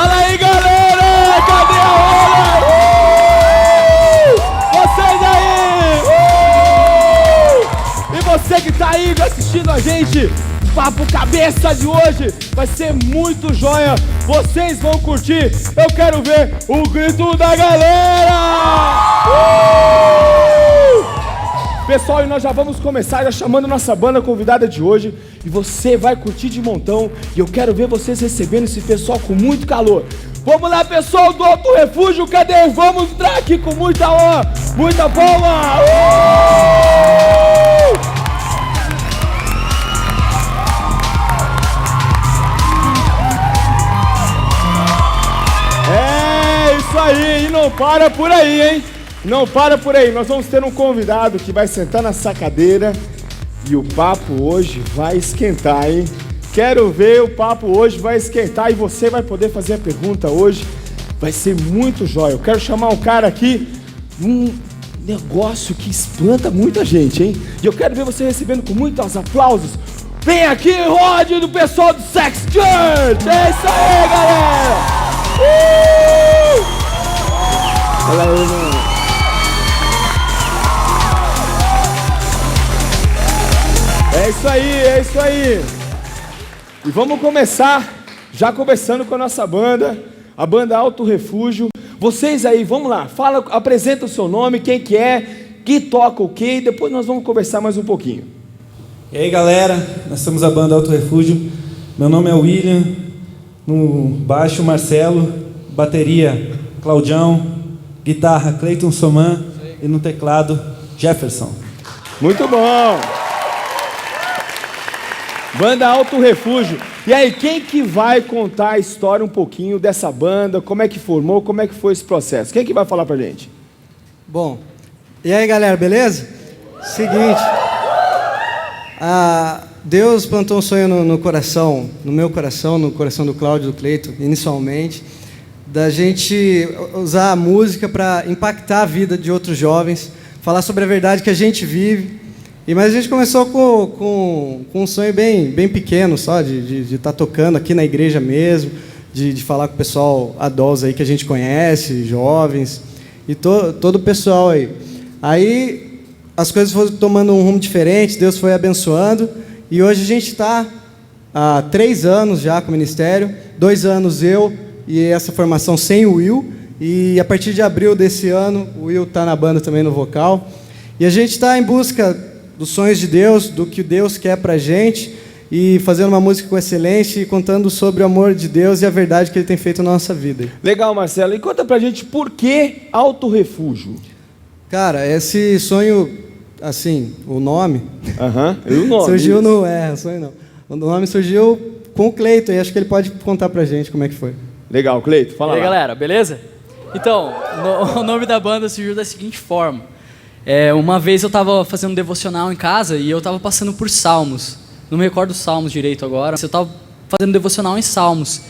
Fala aí, galera! Cadê a hora? Vocês aí! E você que tá aí assistindo a gente, Papo Cabeça de hoje vai ser muito joia. Vocês vão curtir. Eu quero ver o grito da galera! Pessoal, e nós já vamos começar já chamando nossa banda convidada de hoje. E você vai curtir de montão. E eu quero ver vocês recebendo esse pessoal com muito calor. Vamos lá, pessoal do Auto Refúgio, cadê? Vamos entrar aqui com muita honra, muita palma! É isso aí, e não para por aí, hein? Não para por aí, nós vamos ter um convidado que vai sentar nessa cadeira e o papo hoje vai esquentar, hein? Quero ver, o papo hoje vai esquentar e você vai poder fazer a pergunta hoje. Vai ser muito jóia. Eu quero chamar um cara aqui, um negócio que espanta muita gente, hein? E eu quero ver você recebendo com muitos aplausos. Vem aqui, Rod, do pessoal do Sex Church! É isso aí, galera! Galera, é isso aí, é isso aí. E vamos começar, já conversando com a nossa banda, a banda Auto Refúgio. Vocês aí, vamos lá, fala, apresenta o seu nome, quem que é, que toca o quê, e depois nós vamos conversar mais um pouquinho. E aí, galera, nós somos a banda Auto Refúgio. Meu nome é William, no baixo Marcelo, bateria Claudião, guitarra Cleiton Soman e no teclado Jefferson. Muito bom! Banda Auto Refúgio. E aí, quem que vai contar a história um pouquinho dessa banda? Como é que formou? Como é que foi esse processo? Quem que vai falar pra gente? Bom, e aí, galera, beleza? Seguinte, Deus plantou um sonho no coração, no meu coração, no coração do Cláudio e do Cleiton, inicialmente, da gente usar a música para impactar a vida de outros jovens, falar sobre a verdade que a gente vive. Mas a gente começou com um sonho bem pequeno, só de estar tocando aqui na igreja mesmo, de falar com o pessoal adultos aí que a gente conhece, jovens, e todo o pessoal aí. Aí as coisas foram tomando um rumo diferente, Deus foi abençoando, e hoje a gente está há 3 anos já com o ministério, 2 anos eu e essa formação sem o Will, e a partir de abril desse ano o Will está na banda também no vocal, e a gente está em busca dos sonhos de Deus, do que Deus quer pra gente, e fazendo uma música com excelência e contando sobre o amor de Deus e a verdade que Ele tem feito na nossa vida. Legal, Marcelo. E conta pra gente por que Auto Refúgio? Cara, esse sonho, assim, o nome... E o nome? Surgiu no... o sonho não. O nome surgiu com o Cleiton, e acho que ele pode contar pra gente como é que foi. Legal, Cleiton, fala lá. E aí, galera, beleza? Então, o nome da banda surgiu da seguinte forma. Uma vez eu estava fazendo um devocional em casa e eu estava passando por Salmos. Não me recordo os Salmos direito agora. Eu estava fazendo devocional em Salmos.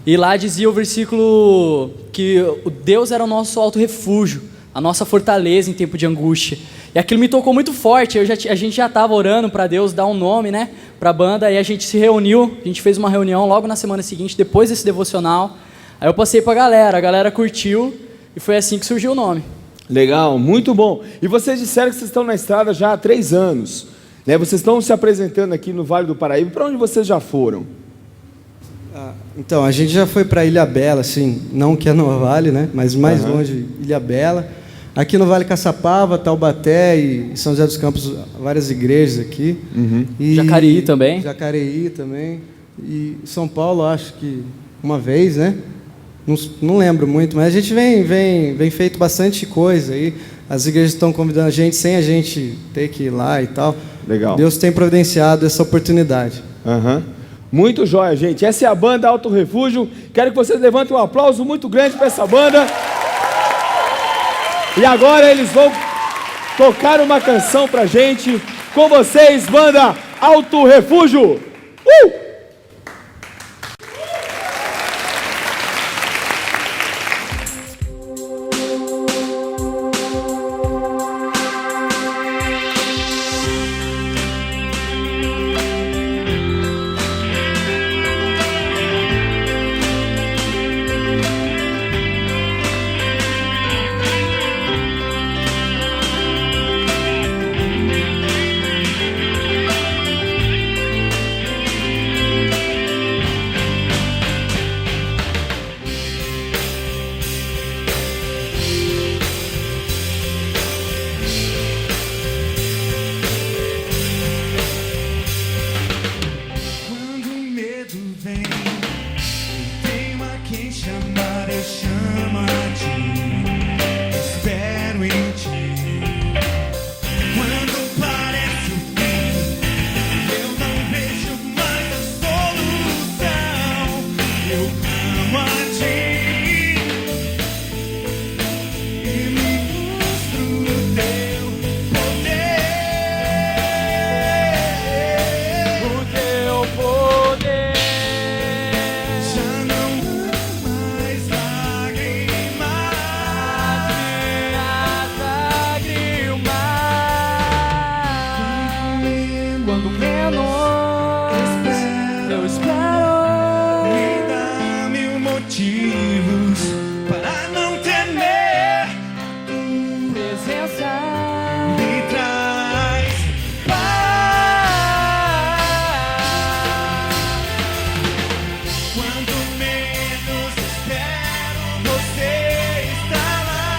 E lá dizia o versículo que o Deus era o nosso alto refúgio, a nossa fortaleza em tempo de angústia. E aquilo me tocou muito forte. A gente já estava orando para Deus dar um nome, né, para a banda. E a gente se reuniu, a gente fez uma reunião logo na semana seguinte, depois desse devocional. Aí eu passei para a galera curtiu e foi assim que surgiu o nome. Legal, muito bom. E vocês disseram que vocês estão na estrada já há 3 anos, né? Vocês estão se apresentando aqui no Vale do Paraíba. Para onde vocês já foram? Então, a gente já foi para Ilhabela, assim, não que é no Vale, né? Mas mais longe, Ilhabela. Aqui no Vale Caçapava, Taubaté e São José dos Campos, várias igrejas aqui. E Jacareí também. Jacareí também. E São Paulo, acho que uma vez, né? Não lembro muito, mas a gente vem feito bastante coisa aí. As igrejas estão convidando a gente sem a gente ter que ir lá e tal. Legal. Deus tem providenciado essa oportunidade. Muito jóia, gente. Essa é a banda Auto Refúgio. Quero que vocês levantem um aplauso muito grande para essa banda. E agora eles vão tocar uma canção pra gente. Com vocês, banda Auto Refúgio. chamo a ti, espero em ti. Quando parece o fim, eu não vejo mais a solução. Eu clamo a ti e me mostro o teu poder. O teu poder. Já não há mais lágrimas. Quando menos eu espero. Me dá mil motivos para não temer. Presença Me traz paz. Quando menos espero, você está lá,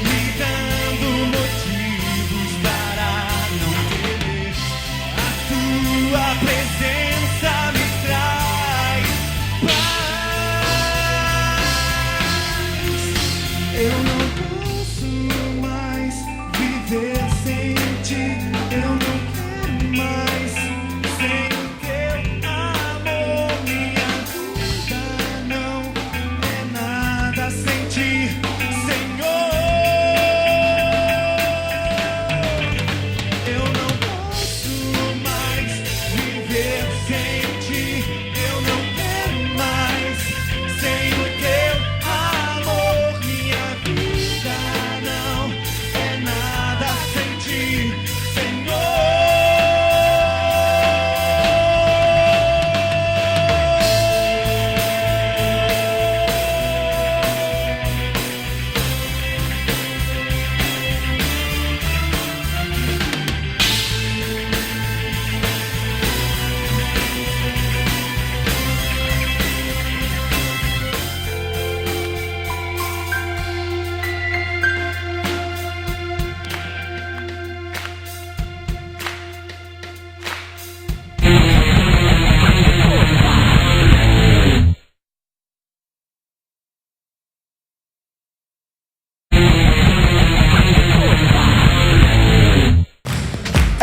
me dando motivos para não temer. A tua presença me traz paz. Eu não posso mais viver sem ti. Eu não quero mais sem o teu amor. Minha vida não é nada sem ti, Senhor. Eu não posso mais viver sem ti. Eu não quero mais sem o teu amor. Minha vida não é nada sem ti, Senhor.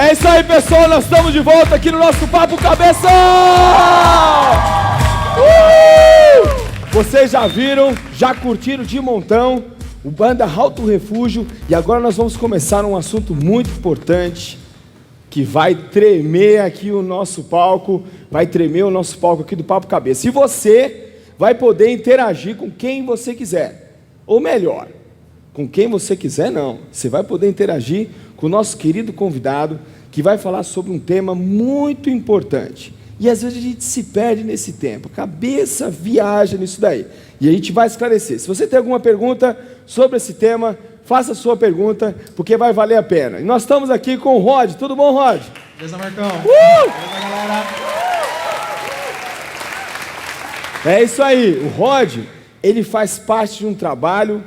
É isso aí, pessoal, nós estamos de volta aqui no nosso Papo Cabeça! Vocês já viram, já curtiram de montão o Banda Alto Refúgio e agora nós vamos começar um assunto muito importante que vai tremer aqui o nosso palco, vai tremer o nosso palco aqui do Papo Cabeça. E você vai poder interagir com quem você quiser, ou melhor, com quem você quiser não, você vai poder interagir com o nosso querido convidado, que vai falar sobre um tema muito importante. E às vezes a gente se perde nesse tempo, a cabeça viaja nisso daí. E a gente vai esclarecer. Se você tem alguma pergunta sobre esse tema, faça a sua pergunta, porque vai valer a pena. E nós estamos aqui com o Rod. Tudo bom, Rod? Beleza, Marcão? Beleza, galera? É isso aí. O Rod, ele faz parte de um trabalho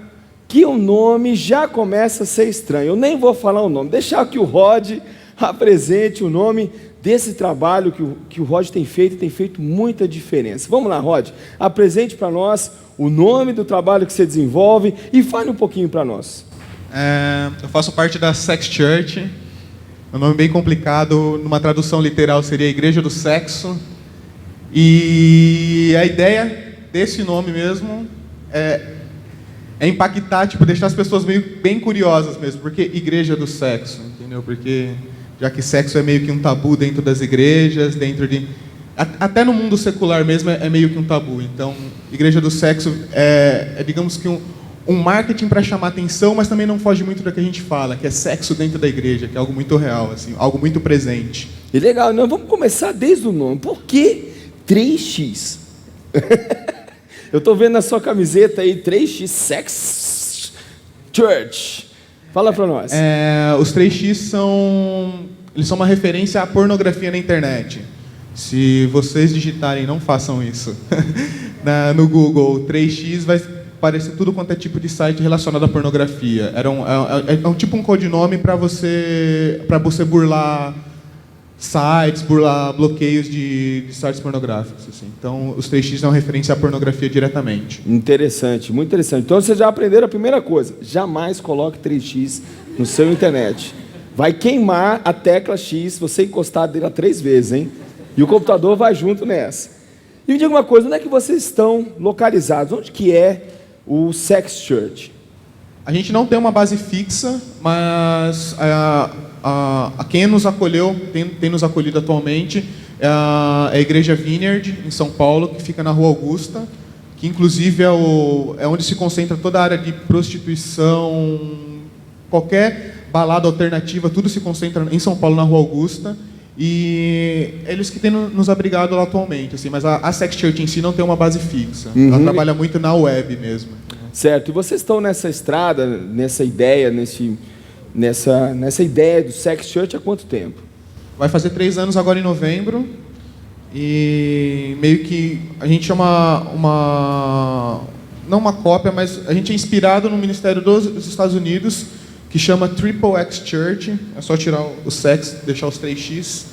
que o nome já começa a ser estranho. Eu nem vou falar o nome, deixar que o Rod apresente o nome desse trabalho que o Rod tem feito muita diferença. Vamos lá, Rod, apresente para nós o nome do trabalho que você desenvolve e fale um pouquinho para nós. Eu faço parte da Sex Church, um nome bem complicado, numa tradução literal seria Igreja do Sexo, e a ideia desse nome mesmo é impactar, tipo, deixar as pessoas bem curiosas mesmo, porque Igreja do Sexo, entendeu? Porque já que sexo é meio que um tabu dentro das igrejas, até no mundo secular mesmo é meio que um tabu. Então, Igreja do Sexo é digamos que um marketing para chamar atenção, mas também não foge muito do que a gente fala, que é sexo dentro da igreja, que é algo muito real, assim, algo muito presente. E legal, nós vamos começar desde o nome. Por que 3X? Eu estou vendo na sua camiseta aí 3X Sex Church. Fala para nós. Os 3X são uma referência à pornografia na internet. Se vocês digitarem, não façam isso, no Google 3X vai aparecer tudo quanto é tipo de site relacionado à pornografia. É um tipo um codinome para você burlar sites, burlar bloqueios de sites pornográficos. Assim. Então, os 3x são referência à pornografia diretamente. Interessante, muito interessante. Então, vocês já aprenderam a primeira coisa. Jamais coloque 3x no seu internet. Vai queimar a tecla X se você encostar dele 3 vezes, hein? E o computador vai junto nessa. E me diga uma coisa, onde é que vocês estão localizados? Onde que é o Sex Church? A gente não tem uma base fixa, mas a quem nos acolheu, tem nos acolhido atualmente, é a Igreja Vineyard, em São Paulo, que fica na Rua Augusta, que inclusive é onde se concentra toda a área de prostituição, qualquer balada alternativa, tudo se concentra em São Paulo, na Rua Augusta, e eles que têm nos abrigado lá atualmente, assim, mas a Sex Church em si não tem uma base fixa, ela trabalha muito na web mesmo. Certo, e vocês estão nessa estrada, nessa ideia, nessa ideia do Sex Church há quanto tempo? Vai fazer 3 anos agora em novembro, e meio que a gente é não uma cópia, mas a gente é inspirado no ministério dos Estados Unidos, que chama Triple X Church, é só tirar o sex, deixar os 3x,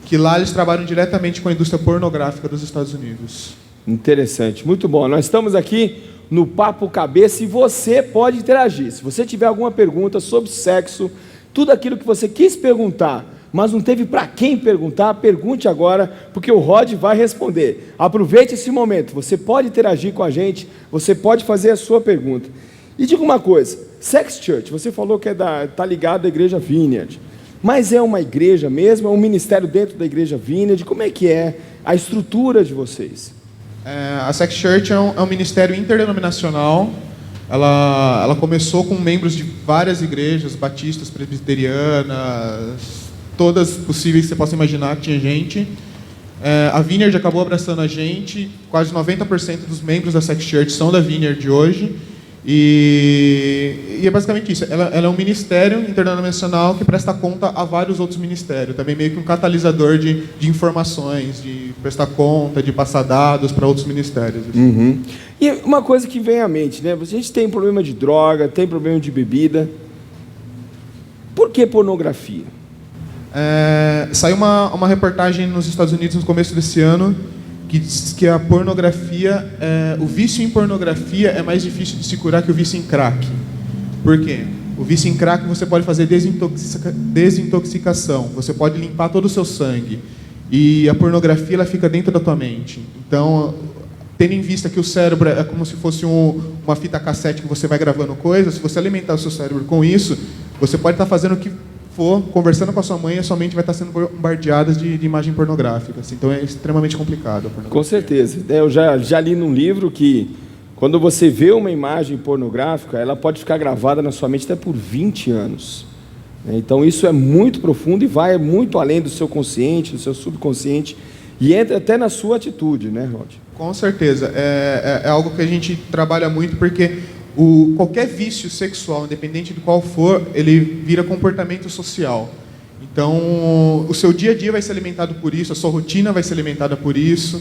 que lá eles trabalham diretamente com a indústria pornográfica dos Estados Unidos. Interessante, muito bom. Nós estamos aqui no Papo Cabeça e você pode interagir. Se você tiver alguma pergunta sobre sexo, tudo aquilo que você quis perguntar, mas não teve para quem perguntar, pergunte agora, porque o Rod vai responder. Aproveite esse momento, você pode interagir com a gente, você pode fazer a sua pergunta. E diga uma coisa, Sex Church, você falou que está ligado à Igreja Vineyard, mas é uma igreja mesmo, é um ministério dentro da Igreja Vineyard, como é que é a estrutura de vocês? A Sex Church é um ministério interdenominacional. Ela começou com membros de várias igrejas, batistas, presbiterianas, todas possíveis que você possa imaginar que tinha gente. A Vineyard acabou abraçando a gente, quase 90% dos membros da Sex Church são da Vineyard hoje. E é basicamente isso. Ela é um ministério interdenominacional que presta conta a vários outros ministérios. Também meio que um catalisador de informações, de prestar conta, de passar dados para outros ministérios. Uhum. E uma coisa que vem à mente, né? A gente tem problema de droga, tem problema de bebida. Por que pornografia? Saiu uma reportagem nos Estados Unidos no começo desse ano que diz que a pornografia, o vício em pornografia é mais difícil de se curar que o vício em crack. Por quê? O vício em crack você pode fazer desintoxicação, você pode limpar todo o seu sangue. E a pornografia ela fica dentro da tua mente. Então, tendo em vista que o cérebro é como se fosse uma fita cassete que você vai gravando coisas, se você alimentar o seu cérebro com isso, você pode estar fazendo o que for, conversando com a sua mãe, e a sua mente vai estar sendo bombardeada de imagem pornográfica. Assim, então é extremamente complicado. Com certeza. Eu já li num livro que quando você vê uma imagem pornográfica, ela pode ficar gravada na sua mente até por 20 anos. Então isso é muito profundo e vai muito além do seu consciente, do seu subconsciente, e entra até na sua atitude, né, Rod? Com certeza. É algo que a gente trabalha muito, porque qualquer vício sexual, independente de qual for, ele vira comportamento social. Então, o seu dia a dia vai ser alimentado por isso, a sua rotina vai ser alimentada por isso,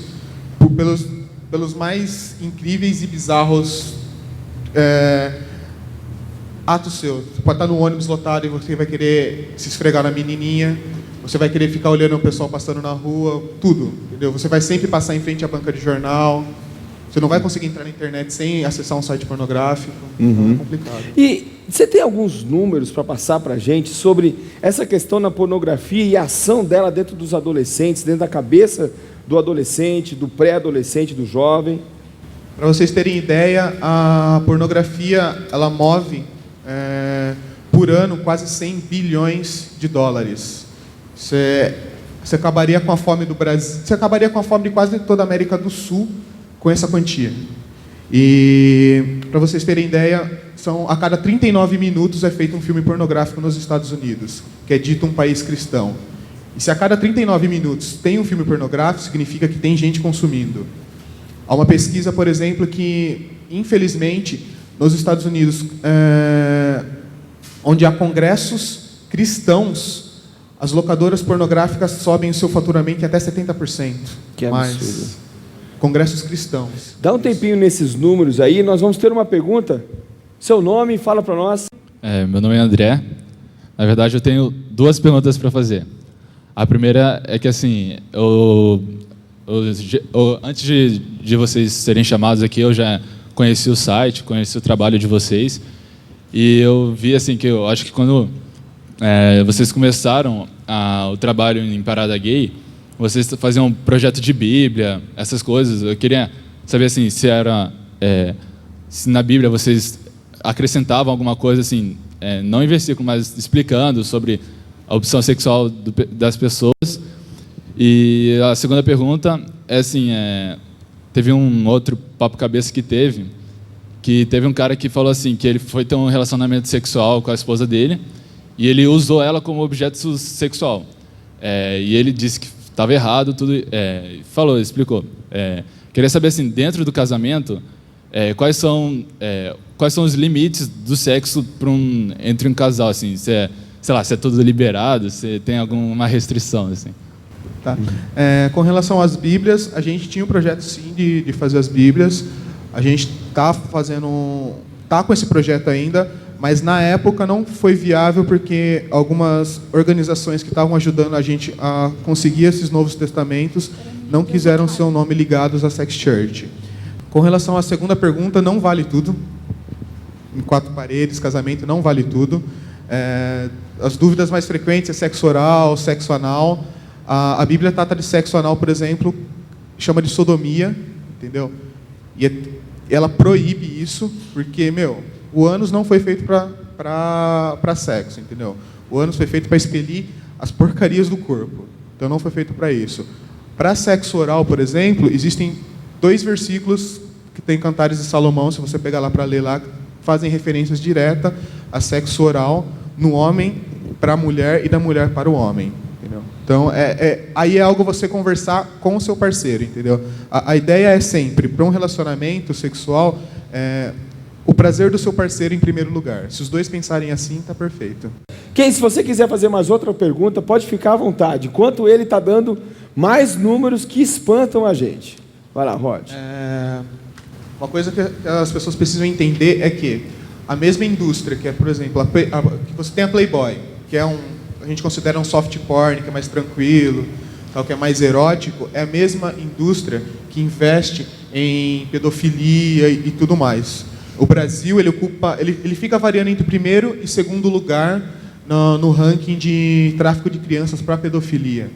pelos mais incríveis e bizarros atos seus. Você pode estar no ônibus lotado e você vai querer se esfregar na menininha, você vai querer ficar olhando o pessoal passando na rua, tudo, entendeu? Você vai sempre passar em frente à banca de jornal. Você não vai conseguir entrar na internet sem acessar um site pornográfico. Então é complicado. E você tem alguns números para passar para a gente sobre essa questão na pornografia e a ação dela dentro dos adolescentes, dentro da cabeça do adolescente, do pré-adolescente, do jovem? Para vocês terem ideia, a pornografia ela move por ano quase 100 bilhões de dólares. Você acabaria com a fome do Brasil, você acabaria com a fome de quase toda a América do Sul com essa quantia. E, para vocês terem ideia, a cada 39 minutos é feito um filme pornográfico nos Estados Unidos, que é dito um país cristão. E se a cada 39 minutos tem um filme pornográfico, significa que tem gente consumindo. Há uma pesquisa, por exemplo, que, infelizmente, nos Estados Unidos, onde há congressos cristãos, as locadoras pornográficas sobem o seu faturamento em até 70%. Que absurdo. Congressos cristãos. Dá um tempinho nesses números aí, nós vamos ter uma pergunta. Seu nome, fala para nós. Meu nome é André. Na verdade, eu tenho 2 perguntas para fazer. A primeira é que, assim, antes de vocês serem chamados aqui, eu já conheci o site, conheci o trabalho de vocês, e eu vi, assim, que eu acho que quando vocês começaram o trabalho em Parada Gay, vocês faziam um projeto de Bíblia, essas coisas. Eu queria saber, assim, se na Bíblia vocês acrescentavam alguma coisa, assim, não em versículo, mas explicando sobre a opção sexual das pessoas. E a segunda pergunta é assim, teve um outro papo cabeça que teve um cara que falou assim, que ele foi ter um relacionamento sexual com a esposa dele e ele usou ela como objeto sexual. E ele disse que estava errado, tudo. Explicou. Queria saber, assim, dentro do casamento, quais são os limites do sexo entre um casal, assim, se é tudo liberado, se tem alguma restrição, assim. Tá. Com relação às Bíblias, a gente tinha um projeto, sim, de fazer as Bíblias. A gente está com esse projeto ainda, mas na época não foi viável porque algumas organizações que estavam ajudando a gente a conseguir esses novos testamentos não quiseram ser um nome ligados à Sex Church. Com relação à segunda pergunta, não vale tudo. Em 4 paredes, casamento, não vale tudo. As dúvidas mais frequentes é sexo oral, sexo anal. A Bíblia trata de sexo anal, por exemplo, chama de sodomia, entendeu? E ela proíbe isso, porque, o ânus não foi feito para sexo, entendeu? O ânus foi feito para expelir as porcarias do corpo. Então não foi feito para isso. Para sexo oral, por exemplo, existem 2 versículos que tem Cantares de Salomão, se você pegar lá para ler lá, fazem referências diretas a sexo oral no homem para a mulher e da mulher para o homem. Entendeu? Então, aí é algo você conversar com o seu parceiro, entendeu? A ideia é sempre, para um relacionamento sexual, o prazer do seu parceiro em primeiro lugar. Se os dois pensarem assim, está perfeito. Se você quiser fazer mais outra pergunta, pode ficar à vontade. Enquanto ele está dando mais números que espantam a gente. Vai lá, Rod. Uma coisa que as pessoas precisam entender é que a mesma indústria, que é, por exemplo, que você tem a Playboy, que a gente considera um soft porn, que é mais tranquilo, tal, que é mais erótico, é a mesma indústria que investe em pedofilia e tudo mais. O Brasil, ele fica variando entre primeiro e segundo lugar no ranking de tráfico de crianças para pedofilia.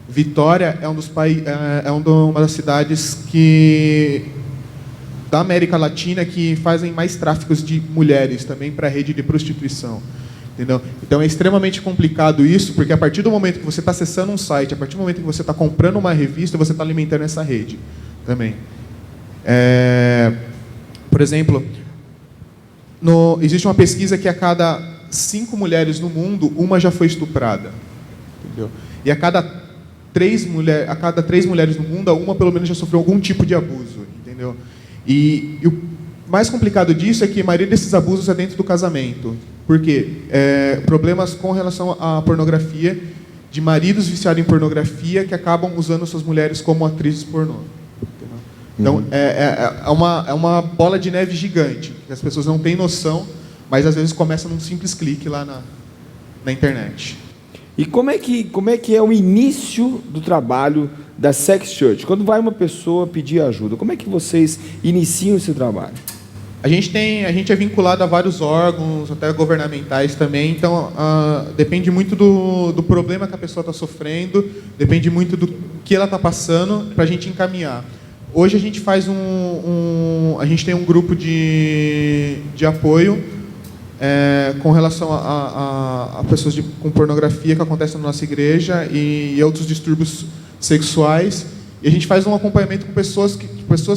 Vitória é uma das cidades da América Latina que fazem mais tráficos de mulheres também para a rede de prostituição. Entendeu? Então é extremamente complicado isso, porque a partir do momento que você está acessando um site, a partir do momento que você está comprando uma revista, você está alimentando essa rede também. Por exemplo, existe uma pesquisa que a cada 5 mulheres no mundo, uma já foi estuprada. Entendeu? E a cada 3 mulheres no mundo, uma pelo menos já sofreu algum tipo de abuso. Entendeu? E o mais complicado disso é que a maioria desses abusos é dentro do casamento. Por quê? Problemas com relação à pornografia, de maridos viciados em pornografia que acabam usando suas mulheres como atrizes pornô. Entendeu? Então, é uma bola de neve gigante, que as pessoas não têm noção, mas às vezes começa num simples clique lá na internet. E como é que é o início do trabalho da Sex Church? Quando vai uma pessoa pedir ajuda, como é que vocês iniciam esse trabalho? A gente é vinculado a vários órgãos, até governamentais também, então depende muito do problema que a pessoa está sofrendo, depende muito do que ela está passando para a gente encaminhar. Hoje a gente faz a gente tem um grupo de apoio com relação a pessoas com pornografia que acontece na nossa igreja e outros distúrbios sexuais, e a gente faz um acompanhamento com pessoas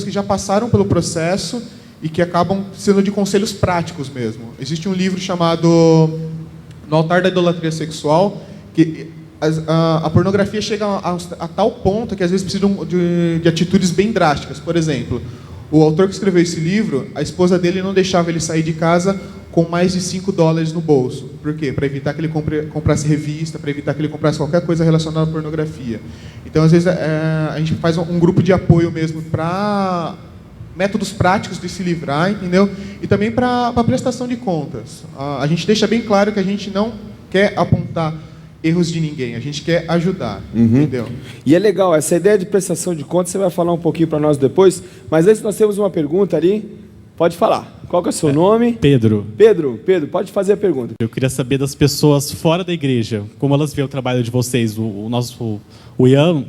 que já passaram pelo processo e que acabam sendo de conselhos práticos mesmo. Existe um livro chamado No Altar da Idolatria Sexual, que a pornografia chega a tal ponto que às vezes precisam de atitudes bem drásticas. Por exemplo, o autor que escreveu esse livro, a esposa dele não deixava ele sair de casa com mais de $5 no bolso. Por quê? Para evitar que ele comprasse revista, para evitar que ele comprasse qualquer coisa relacionada à pornografia. Então, às vezes, a gente faz um grupo de apoio mesmo para métodos práticos de se livrar, entendeu? E também para prestação de contas. A gente deixa bem claro que a gente não quer apontar erros de ninguém, a gente quer ajudar, entendeu? E é legal, essa ideia de prestação de contas, você vai falar um pouquinho para nós depois, mas antes nós temos uma pergunta ali, pode falar. Qual que é o seu nome? Pedro, Pedro, pode fazer a pergunta. eu queria saber das pessoas fora da igreja, como elas veem o trabalho de vocês. O Ian,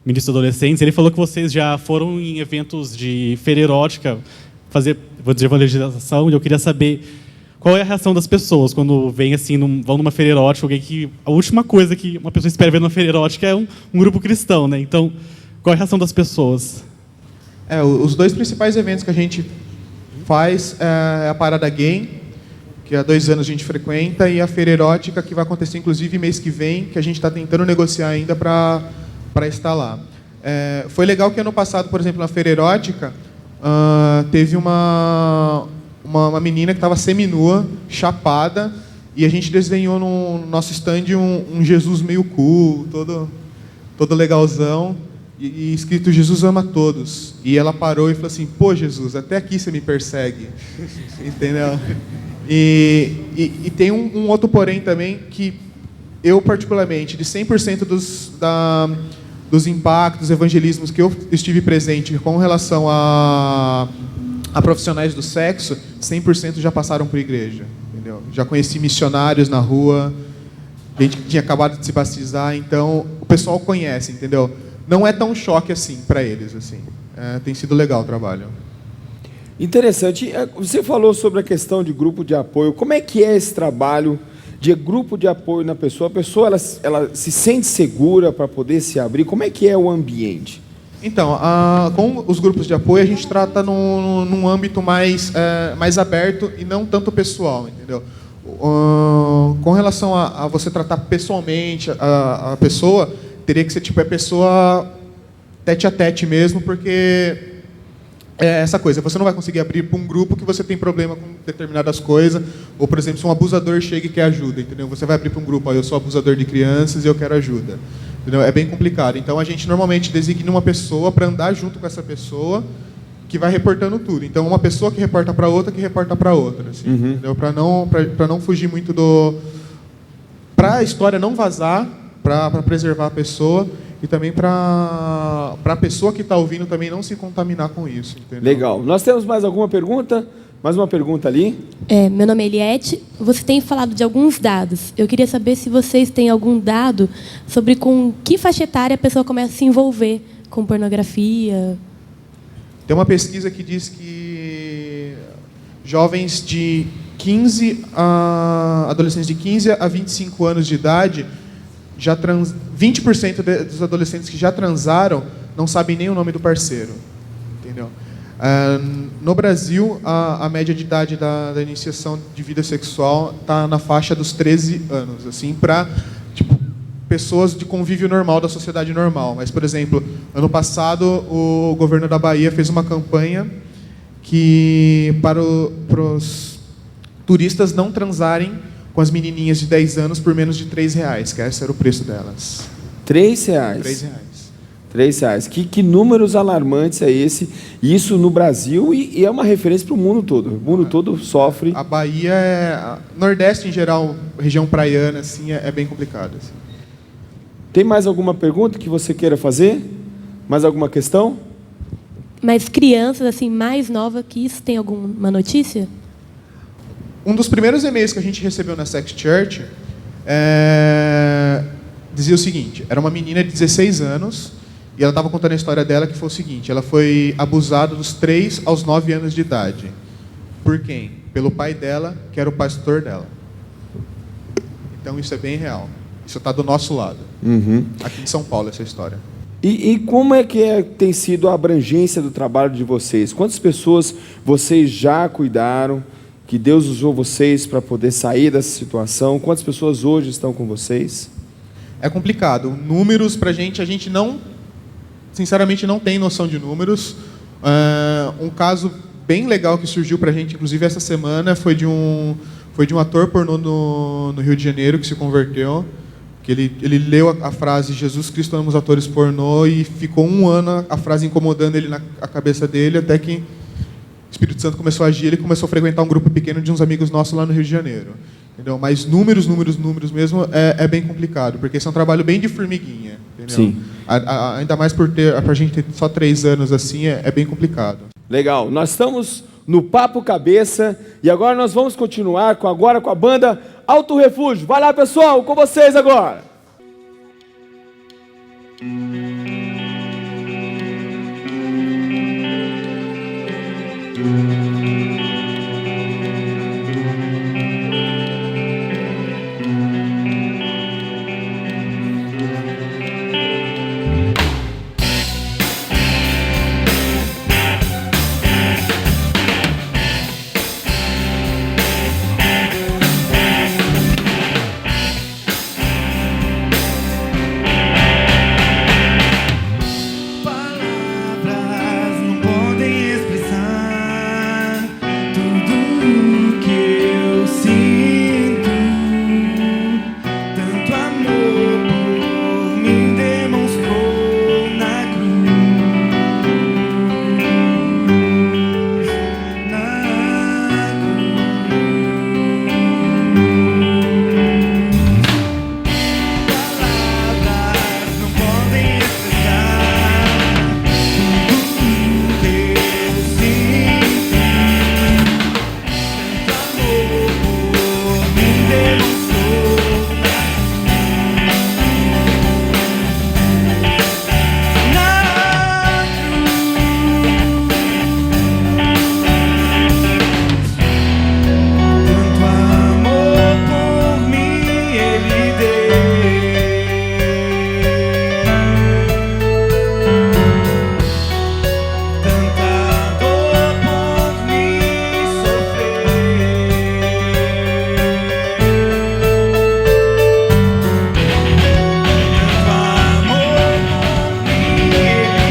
ministro de adolescentes, ele falou que vocês já foram em eventos de feira erótica, vou dizer, evangelização, e eu queria saber qual é a reação das pessoas quando vem assim, vão numa feira erótica, alguém que a última coisa que uma pessoa espera ver numa feira erótica é um grupo cristão, né? Então, qual é a reação das pessoas? Os dois principais eventos que a gente faz é a Parada Gay, que há 2 anos a gente frequenta, e a Feira Erótica, que vai acontecer inclusive mês que vem, que a gente está tentando negociar ainda para estar lá. Foi legal que ano passado, por exemplo, na Feira Erótica, teve uma menina que estava seminua, chapada, e a gente desenhou no nosso stand um Jesus meio cool, todo legalzão, e escrito Jesus ama todos. E ela parou e falou assim: pô, Jesus, até aqui você me persegue. Entendeu? E tem um outro porém também, que eu particularmente, de 100% dos impactos, evangelismos que eu estive presente com relação a profissionais do sexo, 100% já passaram por igreja. Entendeu? Já conheci missionários na rua, gente que tinha acabado de se batizar, então o pessoal conhece, entendeu? Não é tão choque assim para eles, assim. Tem sido legal o trabalho. Interessante. Você falou sobre a questão de grupo de apoio. Como é que é esse trabalho de grupo de apoio na pessoa? A pessoa ela se sente segura para poder se abrir? Como é que é o ambiente? Então, com os grupos de apoio, a gente trata num âmbito mais aberto e não tanto pessoal, entendeu? Com relação a você tratar pessoalmente a pessoa, teria que ser tipo a pessoa tete a tete mesmo, porque é essa coisa, você não vai conseguir abrir para um grupo que você tem problema com determinadas coisas, ou, por exemplo, se um abusador chega e quer ajuda, entendeu? Você vai abrir para um grupo, eu sou abusador de crianças e eu quero ajuda. Entendeu? É bem complicado. Então, a gente normalmente designa uma pessoa para andar junto com essa pessoa que vai reportando tudo. Então, uma pessoa que reporta para outra, que reporta para outra. Assim, entendeu? Para não fugir muito para a história não vazar, para preservar a pessoa e também para a pessoa que está ouvindo também não se contaminar com isso. Entendeu? Legal. Nós temos mais alguma pergunta? Mais uma pergunta ali. Meu nome é Eliette. Você tem falado de alguns dados. Eu queria saber se vocês têm algum dado sobre com que faixa etária a pessoa começa a se envolver com pornografia. Tem uma pesquisa que diz que jovens de 15 adolescentes de 15 a 25 anos de idade, 20% dos adolescentes que já transaram não sabem nem o nome do parceiro. Entendeu? No Brasil, a média de idade da iniciação de vida sexual está na faixa dos 13 anos, assim, para pessoas de convívio normal, da sociedade normal. Mas, por exemplo, ano passado, o governo da Bahia fez uma campanha que para os turistas não transarem com as menininhas de 10 anos por menos de R$3, que esse era o preço delas. R$3? R$3. Que números alarmantes é esse? Isso no Brasil e é uma referência para o mundo todo. O mundo todo sofre. A Bahia, Nordeste em geral, região praiana, assim, é bem complicado. Assim. Tem mais alguma pergunta que você queira fazer? Mais alguma questão? Mas crianças assim mais novas que isso, tem alguma notícia? Um dos primeiros e-mails que a gente recebeu na Sex Church dizia o seguinte: era uma menina de 16 anos e ela estava contando a história dela, que foi o seguinte: ela foi abusada dos 3 aos 9 anos de idade. Por quem? Pelo pai dela, que era o pastor dela. Então isso é bem real. Isso está do nosso lado. Aqui em São Paulo, essa história. E como é que tem sido a abrangência do trabalho de vocês? Quantas pessoas vocês já cuidaram, que Deus usou vocês para poder sair dessa situação? Quantas pessoas hoje estão com vocês? É complicado. Números, para a gente não, sinceramente, não tem noção de números. Um caso bem legal que surgiu para a gente, inclusive essa semana, foi de um ator pornô no Rio de Janeiro que se converteu. Que ele leu a frase Jesus Cristo ama os atores pornô e ficou 1 ano a frase incomodando ele na cabeça dele, até que o Espírito Santo começou a agir, ele começou a frequentar um grupo pequeno de uns amigos nossos lá no Rio de Janeiro. entendeu? Mas números mesmo é bem complicado, porque esse é um trabalho bem de formiguinha, entendeu? Sim. Ainda mais pra gente ter só 3 anos assim, é bem complicado. Legal, nós estamos no Papo Cabeça e agora nós vamos continuar com a banda Alto Refúgio. Vai lá, pessoal, com vocês agora. Palavras não podem expressar tudo que eu sinto. Tanto amor por mim demonstrou na cruz. Palavras não podem expressar tudo que eu sinto. Tanto amor por mim demonstrou tanto amor por mim ele deu, tanta dor por mim sofrer, tanto amor por mim ele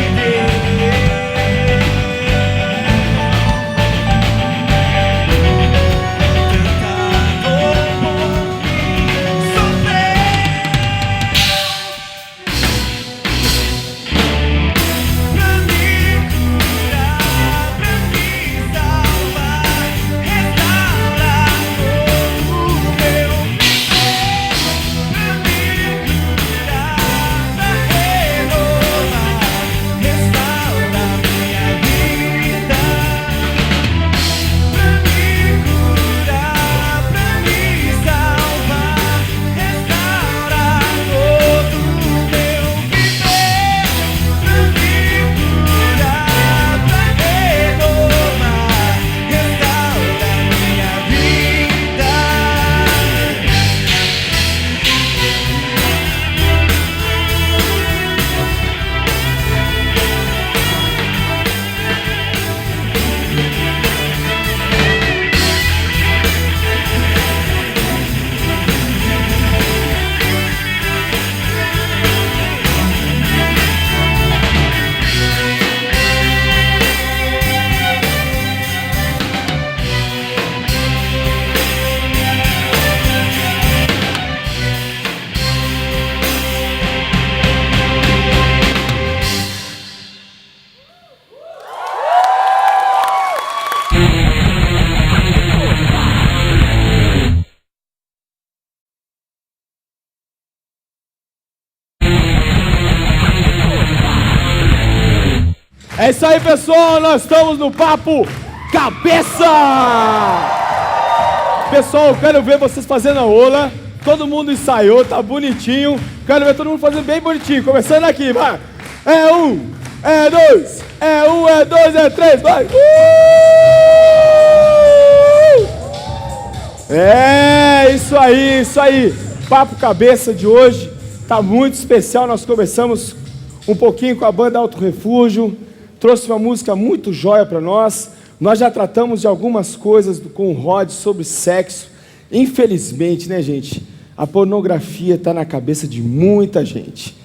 É isso aí, pessoal, nós estamos no Papo Cabeça! Pessoal, eu quero ver vocês fazendo a ola. Todo mundo ensaiou, tá bonitinho. Quero ver todo mundo fazendo bem bonitinho. Começando aqui, vai. É 1, é 2, é 1, é 2, é 3, vai. É, isso aí, isso aí. Papo Cabeça de hoje tá muito especial. Nós começamos um pouquinho com a banda Alto Refúgio. Trouxe uma música muito jóia para nós. Nós já tratamos de algumas coisas com o Rod sobre sexo. Infelizmente, né, gente? A pornografia está na cabeça de muita gente.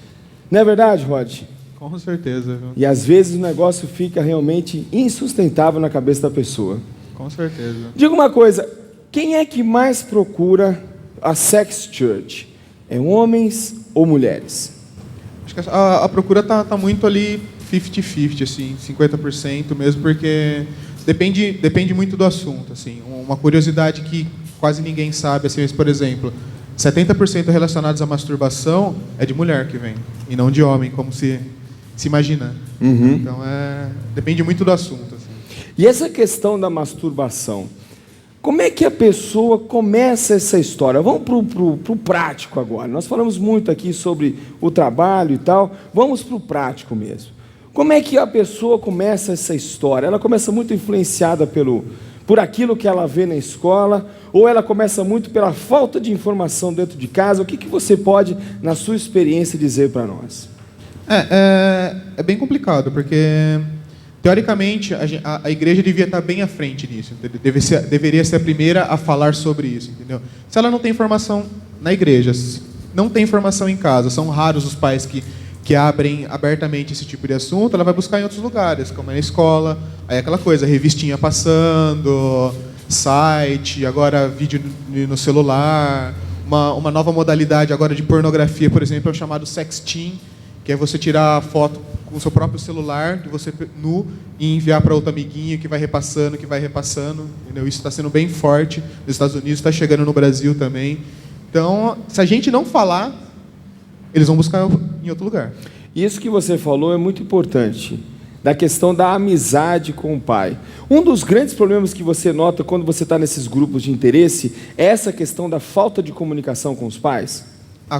Não é verdade, Rod? Com certeza, viu? E às vezes o negócio fica realmente insustentável na cabeça da pessoa. Com certeza. Diga uma coisa, quem é que mais procura a sex church? É homens ou mulheres? Acho que a procura tá muito ali 50-50, assim, 50% mesmo, porque depende muito do assunto, assim. Uma curiosidade que quase ninguém sabe, assim, mas, por exemplo, 70% relacionados à masturbação é de mulher que vem, e não de homem, como se imagina. Então, depende muito do assunto. Assim. E essa questão da masturbação, como é que a pessoa começa essa história? Vamos para o prático agora. Nós falamos muito aqui sobre o trabalho e tal, vamos para o prático mesmo. Como é que a pessoa começa essa história? Ela começa muito influenciada por aquilo que ela vê na escola, ou ela começa muito pela falta de informação dentro de casa? O que você pode, na sua experiência, dizer para nós? É bem complicado, porque, teoricamente, a igreja devia estar bem à frente nisso. Deveria ser a primeira a falar sobre isso, entendeu? Se ela não tem informação na igreja, não tem informação em casa, são raros os pais que abrem abertamente esse tipo de assunto, ela vai buscar em outros lugares, como é na escola, aí aquela coisa, revistinha passando, site, agora vídeo no celular, uma nova modalidade agora de pornografia, por exemplo, é o chamado sexting, que é você tirar foto com o seu próprio celular, de você nu, e enviar para outro amiguinho que vai repassando, entendeu? Isso está sendo bem forte nos Estados Unidos, está chegando no Brasil também. Então, se a gente não falar, eles vão buscar em outro lugar. Isso que você falou é muito importante, da questão da amizade com o pai. Um dos grandes problemas que você nota quando você está nesses grupos de interesse é essa questão da falta de comunicação com os pais?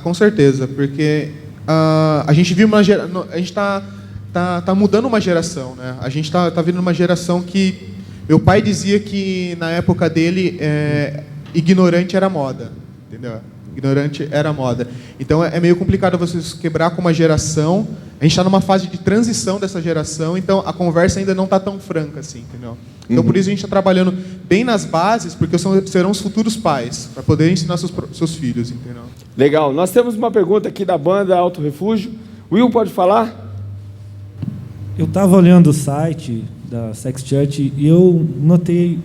Com certeza, porque a gente viu a gente tá mudando uma geração, né? A gente tá vindo uma geração que meu pai dizia que na época dele ignorante era moda, entendeu? Ignorante era moda. Então é meio complicado você quebrar com uma geração. A gente está numa fase de transição dessa geração, então a conversa ainda não está tão franca assim, entendeu? Então por isso a gente está trabalhando bem nas bases, porque serão os futuros pais, para poder ensinar seus filhos, entendeu? Legal. Nós temos uma pergunta aqui da banda Alto Refúgio. Will, pode falar? Eu estava olhando o site da Sex Church e eu notei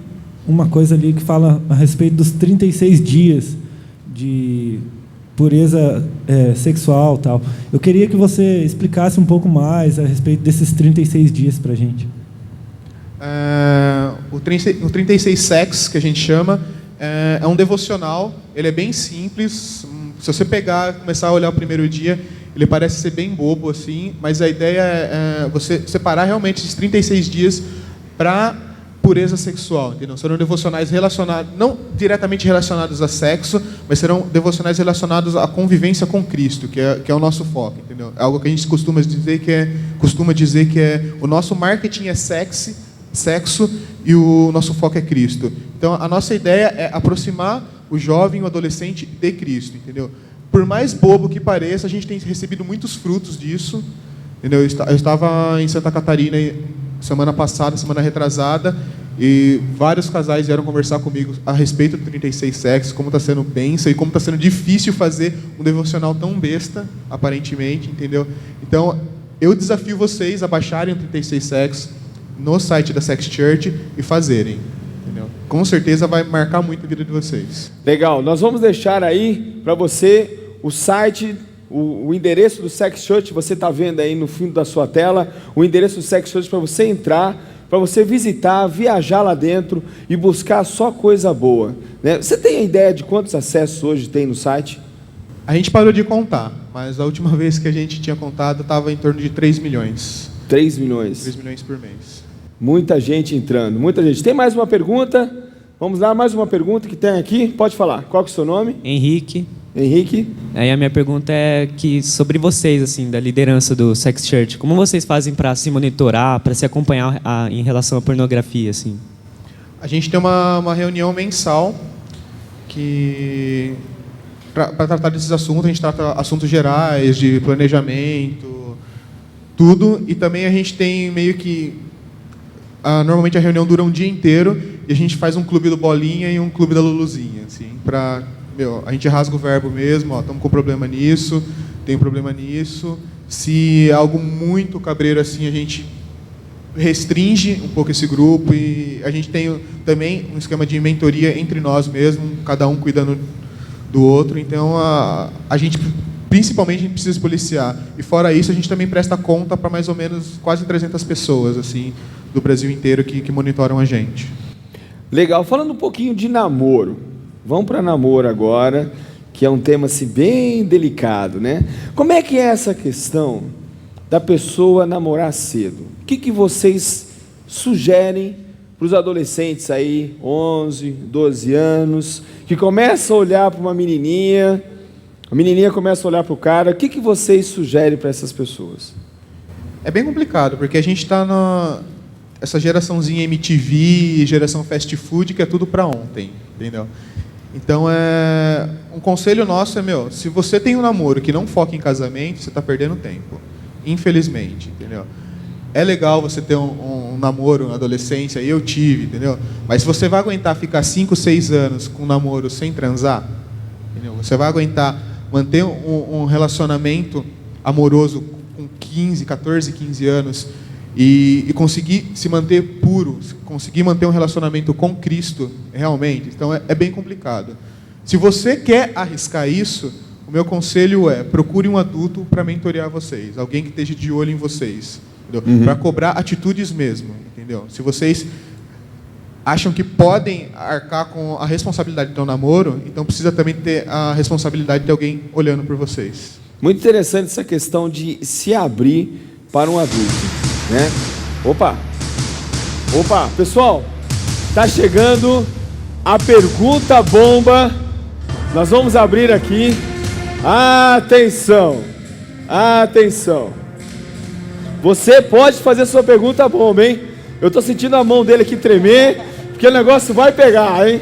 uma coisa ali que fala a respeito dos 36 dias de pureza sexual, tal. Eu queria que você explicasse um pouco mais a respeito desses 36 dias para a gente. O 36 Sex, que a gente chama, é um devocional. Ele é bem simples. Se você pegar e começar a olhar o primeiro dia, ele parece ser bem bobo, assim, mas a ideia é você separar realmente esses 36 dias para pureza sexual, entendeu? Serão devocionais relacionados, não diretamente relacionados a sexo, mas serão devocionais relacionados à convivência com Cristo, que é o nosso foco, entendeu? É algo que a gente costuma dizer que é o nosso marketing é sexo e o nosso foco é Cristo. Então a nossa ideia é aproximar o jovem, o adolescente de Cristo, entendeu? Por mais bobo que pareça, a gente tem recebido muitos frutos disso, entendeu? Eu estava em Santa Catarina semana passada, semana retrasada, e vários casais vieram conversar comigo a respeito do 36 Sex, como está sendo benção e como está sendo difícil fazer um devocional tão besta, aparentemente, entendeu? Então, eu desafio vocês a baixarem o 36 Sex no site da Sex Church e fazerem, entendeu? Com certeza vai marcar muito a vida de vocês. Legal, nós vamos deixar aí para você o site, o endereço do Sex Church, você está vendo aí no fundo da sua tela, o endereço do Sex Church para você entrar, para você visitar, viajar lá dentro e buscar só coisa boa, né? Você tem a ideia de quantos acessos hoje tem no site? A gente parou de contar, mas a última vez que a gente tinha contado estava em torno de 3 milhões. 3 milhões? 3 milhões por mês. Muita gente entrando, muita gente. Tem mais uma pergunta? Vamos lá, mais uma pergunta que tem aqui. Pode falar. Qual que é o seu nome? Henrique. Henrique. Aí a minha pergunta é sobre vocês, assim, da liderança do Sex Church. Como vocês fazem para se monitorar, para se acompanhar em relação à pornografia, assim? A gente tem uma reunião mensal que para tratar desses assuntos. A gente trata assuntos gerais, de planejamento, tudo. E também a gente tem meio que normalmente a reunião dura um dia inteiro e a gente faz um clube do Bolinha e um clube da Luluzinha, assim, a gente rasga o verbo mesmo, estamos com problema nisso, tem problema nisso. Se é algo muito cabreiro assim, a gente restringe um pouco esse grupo e a gente tem também um esquema de mentoria entre nós mesmos, cada um cuidando do outro. Então, a gente, principalmente, a gente precisa se policiar. E fora isso, a gente também presta conta para mais ou menos quase 300 pessoas assim, do Brasil inteiro que monitoram a gente. Legal. Falando um pouquinho de namoro. Vamos para namoro agora, que é um tema assim, bem delicado, né? Como é que é essa questão da pessoa namorar cedo? O que vocês sugerem para os adolescentes aí, 11, 12 anos, que começam a olhar para uma menininha, a menininha começa a olhar para o cara, o que vocês sugerem para essas pessoas? É bem complicado, porque a gente está essa geraçãozinha MTV, geração fast food, que é tudo para ontem, entendeu? Então, um conselho nosso é, se você tem um namoro que não foca em casamento, você está perdendo tempo, infelizmente, entendeu? É legal você ter um namoro na adolescência, eu tive, entendeu? Mas se você vai aguentar ficar 5, 6 anos com um namoro sem transar, entendeu? Você vai aguentar manter um relacionamento amoroso com 15, 14, 15 anos e conseguir se manter puro, conseguir manter um relacionamento com Cristo, realmente. Então, é bem complicado. Se você quer arriscar isso, o meu conselho é, procure um adulto para mentorear vocês, alguém que esteja de olho em vocês, para cobrar atitudes mesmo, entendeu? Se vocês acham que podem arcar com a responsabilidade do namoro, então precisa também ter a responsabilidade de alguém olhando por vocês. Muito interessante essa questão de se abrir para um adulto, né? Opa, pessoal, tá chegando a pergunta bomba. Nós vamos abrir aqui. Atenção. Você pode fazer sua pergunta bomba, hein? Eu tô sentindo a mão dele aqui tremer, porque o negócio vai pegar, hein?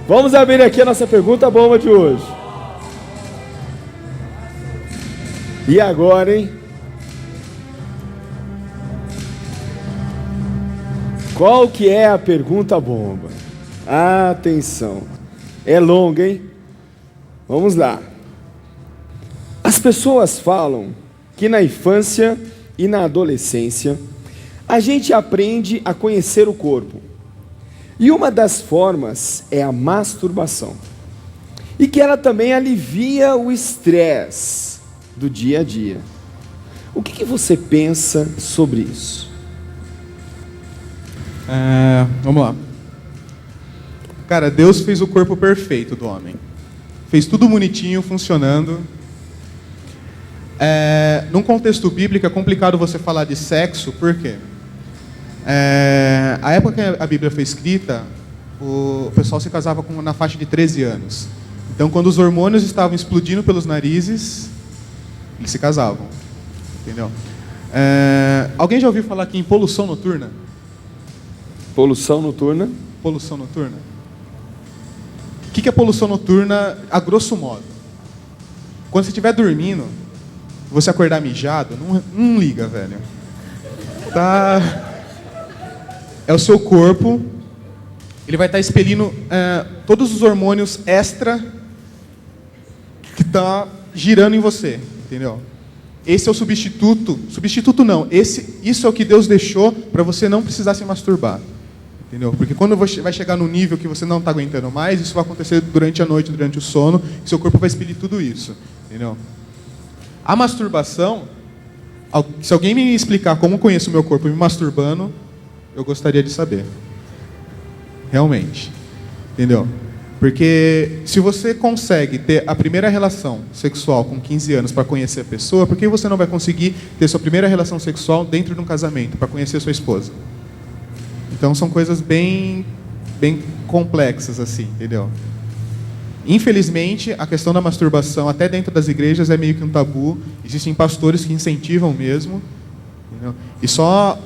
Vamos abrir aqui a nossa pergunta bomba de hoje. E agora, hein? Qual que é a pergunta bomba? Atenção. É longa, hein? Vamos lá. As pessoas falam que na infância e na adolescência a gente aprende a conhecer o corpo. E uma das formas é a masturbação. E que ela também alivia o estresse do dia a dia. O que você pensa sobre isso? Vamos lá. Cara, Deus fez o corpo perfeito do homem. Fez tudo bonitinho, funcionando. Num contexto bíblico é complicado você falar de sexo, por quê? A época que a Bíblia foi escrita, o pessoal se casava na faixa de 13 anos. Então, quando os hormônios estavam explodindo pelos narizes, eles se casavam. Entendeu? Alguém já ouviu falar aqui em poluição noturna? Poluição noturna? Poluição noturna. O que é poluição noturna, a grosso modo? Quando você estiver dormindo, você acordar mijado, não liga, velho. É o seu corpo, ele vai estar expelindo todos os hormônios extra que tá girando em você, entendeu? Esse é o substituto não, isso é o que Deus deixou para você não precisar se masturbar, entendeu? Porque quando vai chegar no nível que você não está aguentando mais, isso vai acontecer durante a noite, durante o sono, e seu corpo vai expelir tudo isso, entendeu? A masturbação, se alguém me explicar como conheço o meu corpo me masturbando, eu gostaria de saber. Realmente. Entendeu? Porque se você consegue ter a primeira relação sexual com 15 anos para conhecer a pessoa, por que você não vai conseguir ter sua primeira relação sexual dentro de um casamento, para conhecer a sua esposa? Então são coisas bem complexas assim, entendeu? Infelizmente, a questão da masturbação, até dentro das igrejas, é meio que um tabu. Existem pastores que incentivam mesmo. Entendeu? E só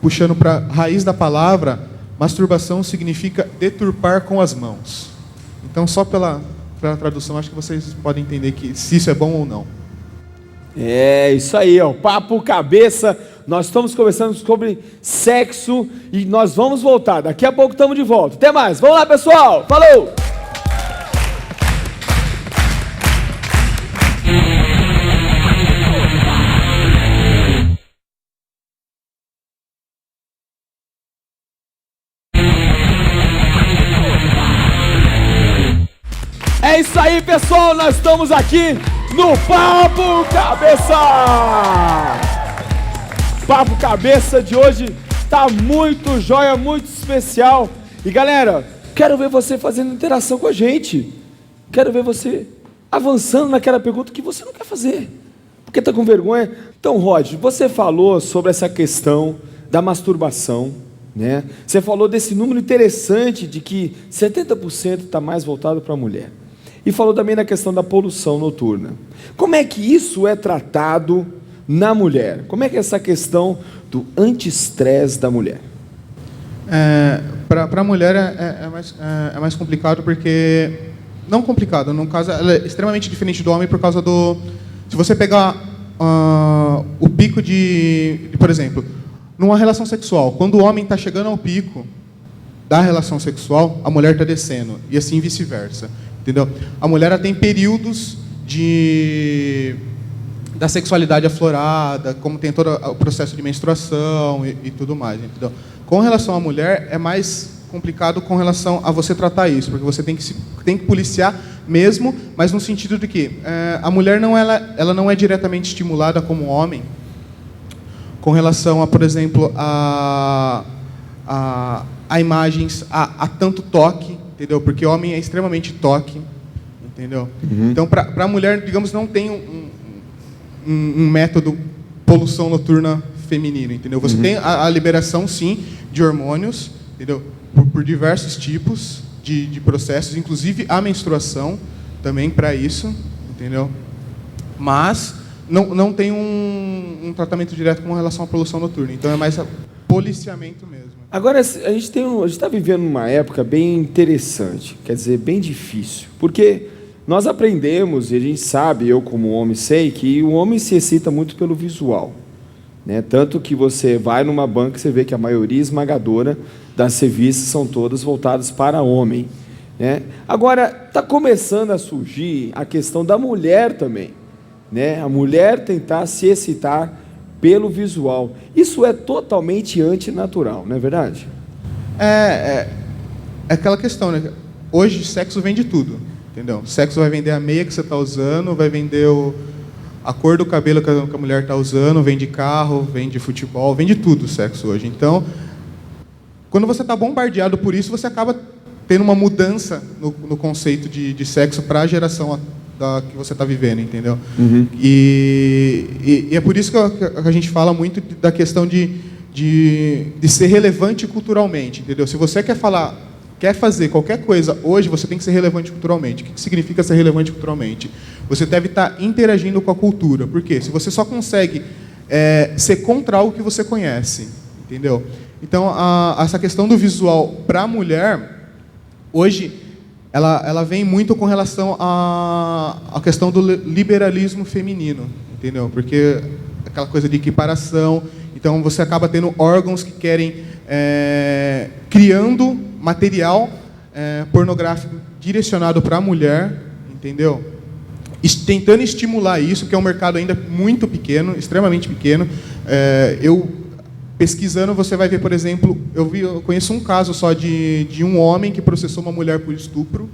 puxando para a raiz da palavra, masturbação significa deturpar com as mãos. Então, só pela tradução, acho que vocês podem entender se isso é bom ou não. É isso aí, ó, papo cabeça. Nós estamos conversando sobre sexo e nós vamos voltar. Daqui a pouco estamos de volta. Até mais. Vamos lá, pessoal. Falou! É isso aí, pessoal, nós estamos aqui no Papo Cabeça! Papo Cabeça de hoje tá muito jóia, muito especial. E galera, Quero ver você fazendo interação com a gente. Quero ver você avançando naquela pergunta que você não quer fazer, porque está com vergonha. Então, Rod, você falou sobre essa questão da masturbação, né? Você falou desse número interessante de que 70% está mais voltado para a mulher. E falou também na questão da poluição noturna. Como é que isso é tratado na mulher? Como é que é essa questão do anti-estresse da mulher? Para a mulher é mais complicado porque... Não complicado, no caso, ela é extremamente diferente do homem por causa do... Se você pegar o pico por exemplo, numa relação sexual, quando o homem está chegando ao pico da relação sexual, a mulher está descendo, e assim vice-versa, entendeu? A mulher ela tem períodos da sexualidade aflorada, como tem todo o processo de menstruação e tudo mais, entendeu? Com relação à mulher, é mais complicado com relação a você tratar isso, porque você tem que policiar mesmo, mas no sentido de que a mulher ela não é diretamente estimulada como homem com relação a, por exemplo, a imagens, a tanto toque, entendeu? Porque o homem é extremamente toque, entendeu? Então, para a mulher, digamos, não tem um método poluição noturna feminino, entendeu? Você tem a liberação, sim, de hormônios, entendeu? Por diversos tipos de processos, inclusive a menstruação também para isso, entendeu? Mas não tem um tratamento direto com relação à poluição noturna, então é mais policiamento mesmo. Agora, a gente está vivendo uma época bem interessante, quer dizer, bem difícil, porque nós aprendemos, e a gente sabe, eu como homem sei, que o homem se excita muito pelo visual, né? Tanto que você vai numa banca e você vê que a maioria esmagadora das revistas são todas voltadas para homem, né? Agora, está começando a surgir a questão da mulher também, né? A mulher tentar se excitar pelo visual. Isso é totalmente antinatural, não é verdade? É aquela questão, né? Hoje, sexo vende tudo, entendeu? Sexo vai vender a meia que você está usando, vai vender a cor do cabelo que a mulher está usando, vende carro, vende futebol, vende tudo o sexo hoje. Então, quando você está bombardeado por isso, você acaba tendo uma mudança no conceito de sexo para a geração que você está vivendo, entendeu? E é por isso que a gente fala muito da questão de ser relevante culturalmente, entendeu? Se você quer fazer qualquer coisa hoje, você tem que ser relevante culturalmente. O que significa ser relevante culturalmente? Você deve estar interagindo com a cultura. Por quê? Se você só consegue ser contra algo que você conhece, entendeu? Então, essa questão do visual para a mulher, hoje, ela vem muito com relação à questão do liberalismo feminino, entendeu? Porque aquela coisa de equiparação, então você acaba tendo órgãos que querem criando material pornográfico direcionado para a mulher, entendeu? Tentando estimular isso, que é um mercado ainda muito pequeno, extremamente pequeno. Pesquisando, você vai ver, por exemplo, eu conheço um caso só de um homem que processou uma mulher por estupro,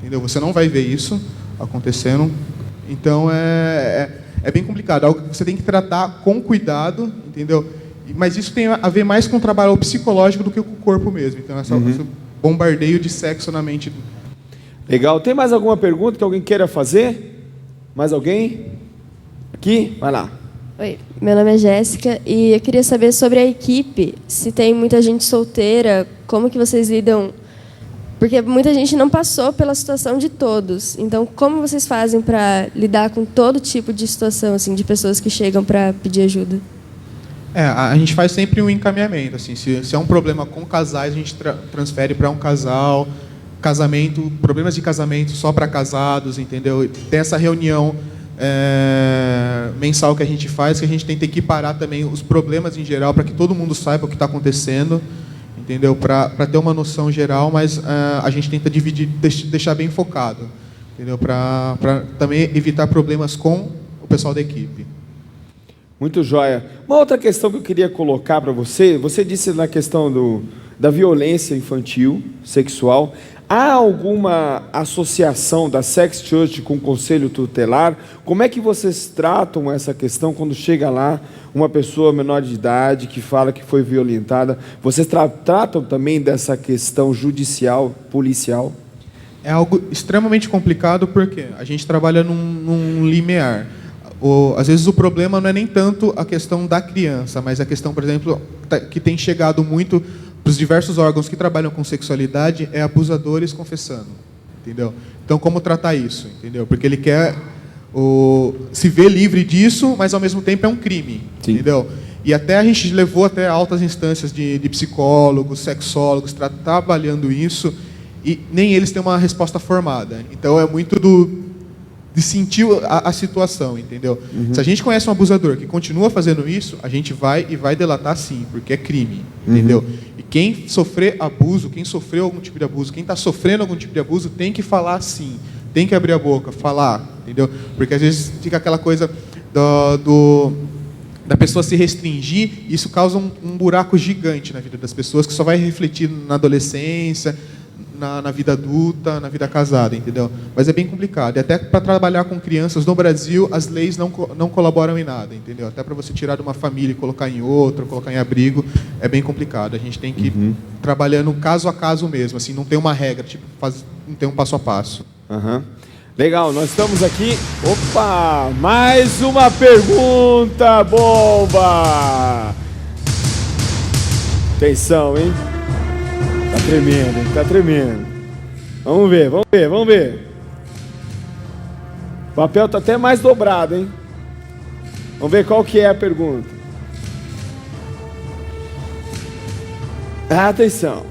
entendeu? Você não vai ver isso acontecendo. Então, é bem complicado. Algo que você tem que tratar com cuidado, entendeu? Mas isso tem a ver mais com o trabalho psicológico do que com o corpo mesmo. Então, esse bombardeio de sexo na mente. Legal. Tem mais alguma pergunta que alguém queira fazer? Mais alguém? Aqui? Vai lá. Oi, meu nome é Jéssica e eu queria saber sobre a equipe, se tem muita gente solteira, como que vocês lidam, porque muita gente não passou pela situação de todos, então como vocês fazem para lidar com todo tipo de situação, assim, de pessoas que chegam para pedir ajuda? A gente faz sempre um encaminhamento, assim, se é um problema com casais, a gente transfere para um casal, problemas de casamento só para casados, entendeu? Tem essa reunião mensal que a gente faz, que a gente tenta equiparar também os problemas em geral, para que todo mundo saiba o que está acontecendo, entendeu? Para ter uma noção geral, mas a gente tenta dividir, deixar bem focado, entendeu? Para também evitar problemas com o pessoal da equipe. Muito jóia. Uma outra questão que eu queria colocar para você disse na questão da violência infantil, sexual. Há alguma associação da Sex Church com o Conselho Tutelar? Como é que vocês tratam essa questão quando chega lá uma pessoa menor de idade que fala que foi violentada? Vocês tratam também dessa questão judicial, policial? É algo extremamente complicado porque a gente trabalha num limiar. Às vezes o problema não é nem tanto a questão da criança, mas a questão, por exemplo, que tem chegado muito para os diversos órgãos que trabalham com sexualidade, é abusadores confessando, entendeu? Então, como tratar isso, entendeu? Porque ele quer se ver livre disso, mas ao mesmo tempo é um crime, Sim. entendeu? E até a gente levou até altas instâncias de psicólogos, sexólogos, trabalhando isso, e nem eles têm uma resposta formada. Então, é muito de sentir a situação, entendeu? Uhum. Se a gente conhece um abusador que continua fazendo isso, a gente vai delatar sim, porque é crime, entendeu? E quem sofrer abuso, quem sofreu algum tipo de abuso, quem está sofrendo algum tipo de abuso, tem que falar sim, tem que abrir a boca, falar, entendeu? Porque às vezes fica aquela coisa da pessoa se restringir, e isso causa um buraco gigante na vida das pessoas, que só vai refletir na adolescência, na vida adulta, na vida casada, entendeu? Mas é bem complicado. E até para trabalhar com crianças no Brasil, as leis não colaboram em nada, entendeu? Até para você tirar de uma família e colocar em outra, colocar em abrigo, é bem complicado. A gente tem que ir trabalhando caso a caso mesmo, assim, não tem uma regra, tipo, não tem um passo a passo. Uhum. Legal, nós estamos aqui. Opa! Mais uma pergunta bomba! Atenção, hein? Tá tremendo, hein? Tá tremendo. Vamos ver. O papel tá até mais dobrado, hein? Vamos ver qual que é a pergunta. Atenção.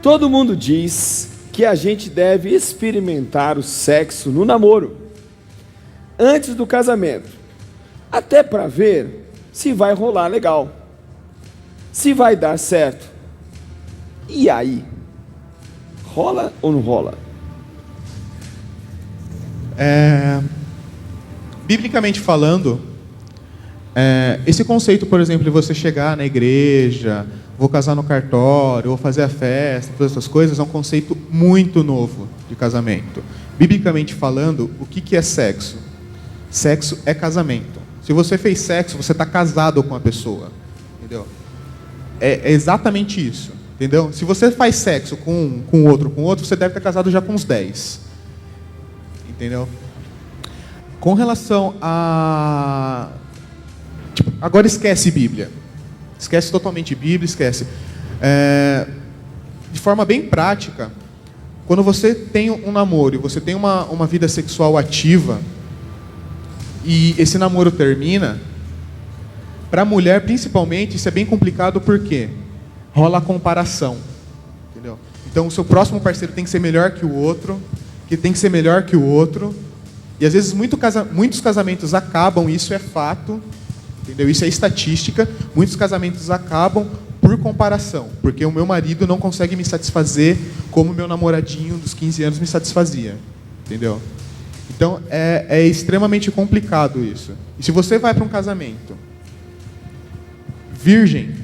Todo mundo diz que a gente deve experimentar o sexo no namoro, antes do casamento, até para ver se vai rolar legal, se vai dar certo. E aí? Rola ou não rola? Biblicamente falando, esse conceito, por exemplo, de você chegar na igreja, vou casar no cartório, vou fazer a festa, todas essas coisas, é um conceito muito novo de casamento. Biblicamente falando, o que é sexo? Sexo é casamento. Se você fez sexo, você está casado com a pessoa, entendeu? É exatamente isso. Entendeu? Se você faz sexo com outro, você deve estar casado já com uns 10. Entendeu? Com relação a... Tipo, agora esquece Bíblia. Esquece totalmente Bíblia, esquece. De forma bem prática, quando você tem um namoro e você tem uma vida sexual ativa e esse namoro termina, para a mulher, principalmente, isso é bem complicado porque rola a comparação, entendeu? Então, o seu próximo parceiro tem que ser melhor que o outro, que tem que ser melhor que o outro, e às vezes muitos casamentos acabam, isso é fato, entendeu? Isso é estatística, muitos casamentos acabam por comparação, porque o meu marido não consegue me satisfazer como o meu namoradinho dos 15 anos me satisfazia, entendeu? Então, é extremamente complicado isso. E se você vai para um casamento virgem,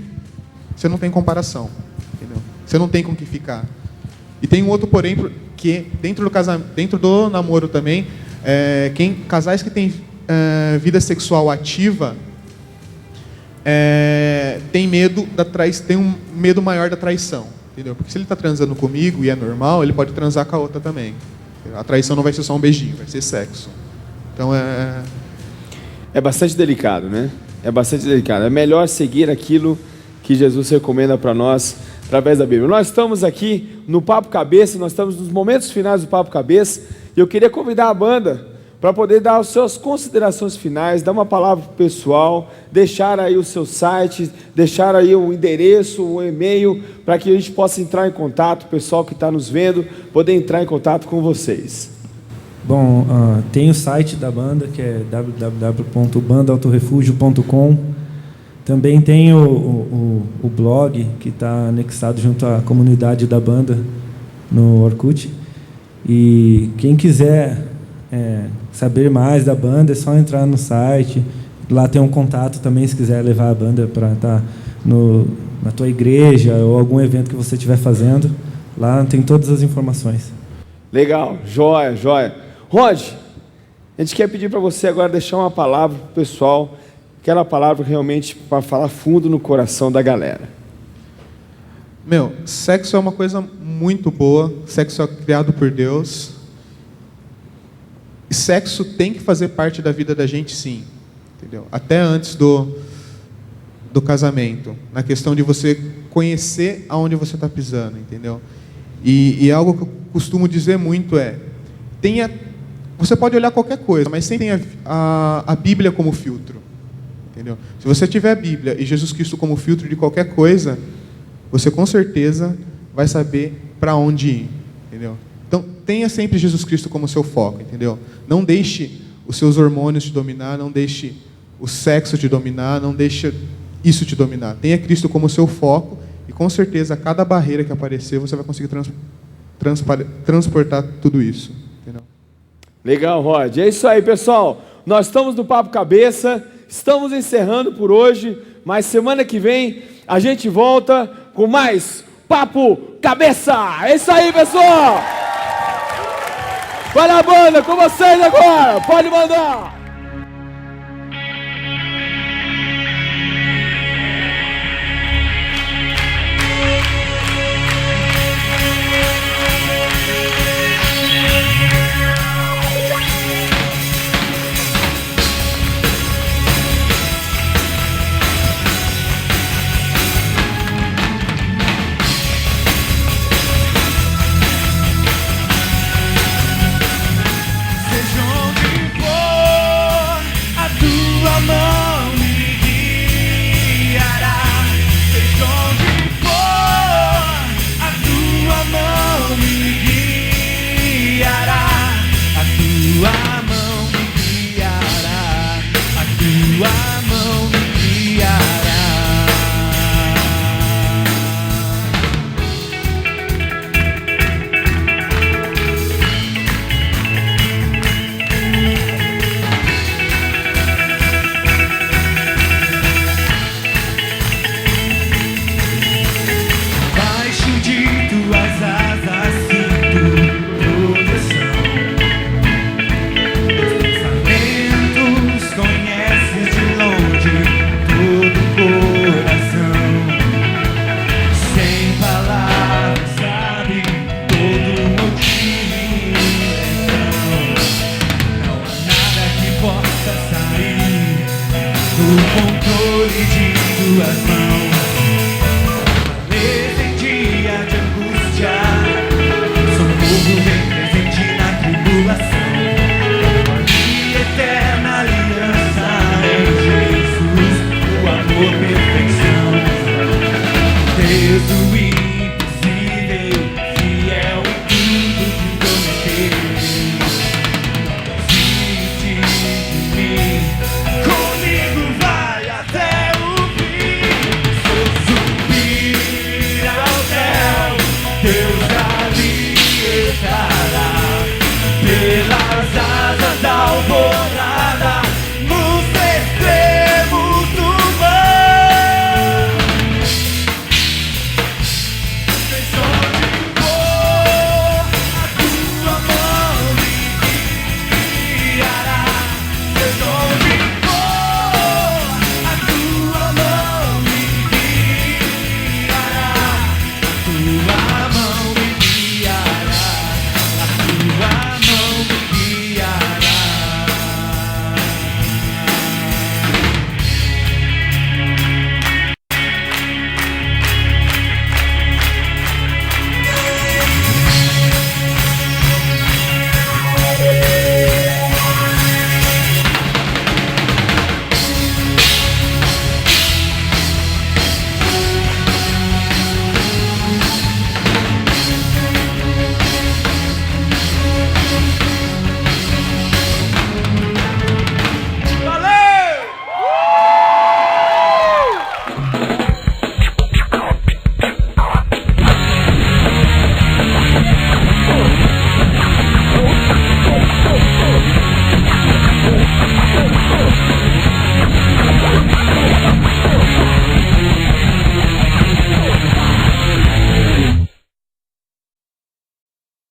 você não tem comparação, entendeu? Você não tem com o que ficar. E tem um outro porém, que dentro do namoro também, casais que têm vida sexual ativa tem um medo maior da traição, entendeu? Porque se ele está transando comigo e é normal, ele pode transar com a outra também. A traição não vai ser só um beijinho, vai ser sexo. Então é bastante delicado, né? É bastante delicado. É melhor seguir aquilo que Jesus recomenda para nós através da Bíblia. Nós estamos aqui no Papo Cabeça, nós estamos nos momentos finais do Papo Cabeça, e eu queria convidar a banda para poder dar as suas considerações finais, dar uma palavra para o pessoal, deixar aí o seu site, deixar aí o endereço, o e-mail, para que a gente possa entrar em contato, o pessoal que está nos vendo, poder entrar em contato com vocês. Bom, tem o site da banda, que é www.bandaautorefugio.com. Também tem o blog, que está anexado junto à comunidade da banda no Orkut. E quem quiser saber mais da banda, é só entrar no site. Lá tem um contato também, se quiser levar a banda para estar na tua igreja ou algum evento que você estiver fazendo. Lá tem todas as informações. Legal, joia, joia. Rod, a gente quer pedir para você agora deixar uma palavra para o pessoal, aquela palavra realmente para falar fundo no coração da galera. Meu, sexo é uma coisa muito boa, sexo é criado por Deus. E sexo tem que fazer parte da vida da gente, sim. Entendeu? Até antes do casamento. Na questão de você conhecer aonde você está pisando, entendeu? E algo que eu costumo dizer muito você pode olhar qualquer coisa, mas sempre tem a Bíblia como filtro. Entendeu? Se você tiver a Bíblia e Jesus Cristo como filtro de qualquer coisa, você com certeza vai saber para onde ir. Entendeu? Então, tenha sempre Jesus Cristo como seu foco. Entendeu? Não deixe os seus hormônios te dominar, não deixe o sexo te dominar, não deixe isso te dominar. Tenha Cristo como seu foco e com certeza a cada barreira que aparecer você vai conseguir transportar tudo isso. Entendeu? Legal, Rod. É isso aí, pessoal. Nós estamos no Papo Cabeça, estamos encerrando por hoje, mas semana que vem a gente volta com mais Papo Cabeça. É isso aí, pessoal. Vai na banda, com vocês agora. Pode mandar.